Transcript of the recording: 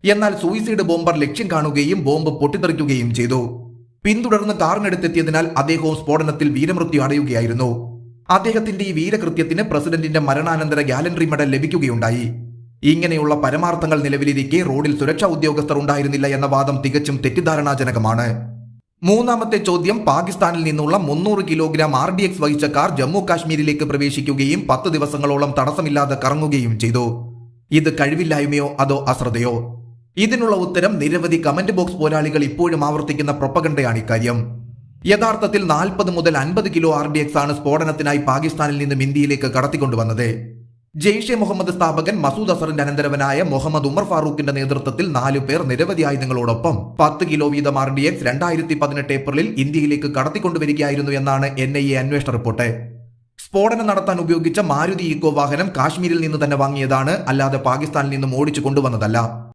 എന്നാൽ suicide bomber ലക്ഷ്യം കാണുകയും ബോംബ് പൊട്ടിത്തെറിക്കുകയും ചെയ്തു. പിന്തുടർന്ന് കാറിനടുത്തെത്തിയതിനാൽ അദ്ദേഹവും സ്ഫോടനത്തിൽ വീരമൃത്യു അടയുകയായിരുന്നു. അദ്ദേഹത്തിന്റെ ഈ വീരകൃത്യത്തിന് പ്രസിഡന്റിന്റെ മരണാനന്തര ഗാലൻട്രി മെഡൽ ലഭിക്കുകയുണ്ടായി. ഇങ്ങനെയുള്ള പരമാർത്ഥങ്ങൾ നിലവിലിരിക്കെ റോഡിൽ സുരക്ഷാ ഉദ്യോഗസ്ഥർ ഉണ്ടായിരുന്നില്ല എന്ന വാദം തികച്ചും തെറ്റിദ്ധാരണാജനകമാണ്. മൂന്നാമത്തെ ചോദ്യം, പാകിസ്ഥാനിൽ നിന്നുള്ള 300 കിലോഗ്രാം RDX വഹിച്ച കാർ ജമ്മു കാശ്മീരിലേക്ക് പ്രവേശിക്കുകയും 10 ദിവസങ്ങളോളം തടസ്സമില്ലാതെ കറങ്ങുകയും ചെയ്തു. ഇത് കഴിവില്ലായ്മയോ അതോ അശ്രദ്ധയോ? ഇതിനുള്ള ഉത്തരം നിരവധി കമന്റ് ബോക്സ് പോരാളികൾ ഇപ്പോഴും ആവർത്തിക്കുന്ന പ്രൊപ്പഗണ്ടയാണ് ഇക്കാര്യം. യഥാർത്ഥത്തിൽ 40 മുതൽ 50 കിലോ RDX ആണ് സ്ഫോടനത്തിനായി പാകിസ്ഥാനിൽ നിന്നും ഇന്ത്യയിലേക്ക് കടത്തിക്കൊണ്ടുവന്നത്. ജെയ്ഷെ മുഹമ്മദ് സ്ഥാപകൻ മസൂദ് അസറിന്റെ അനന്തരവനായ മുഹമ്മദ് ഉമർ ഫാറൂഖിന്റെ നേതൃത്വത്തിൽ 4 പേർ നിരവധി ആയുധങ്ങളോടൊപ്പം 10 കിലോ വീതം RDX 2018 ഏപ്രിലിൽ ഇന്ത്യയിലേക്ക് കടത്തിക്കൊണ്ടുവരികയായിരുന്നു എന്നാണ് NIA അന്വേഷണ റിപ്പോർട്ട്. സ്ഫോടനം നടത്താൻ ഉപയോഗിച്ച മാരുതി ഈക്കോ വാഹനം കാശ്മീരിൽ നിന്ന് തന്നെ വാങ്ങിയതാണ്, അല്ലാതെ പാകിസ്ഥാനിൽ നിന്നും ഓടിച്ചു കൊണ്ടുവന്നതല്ല.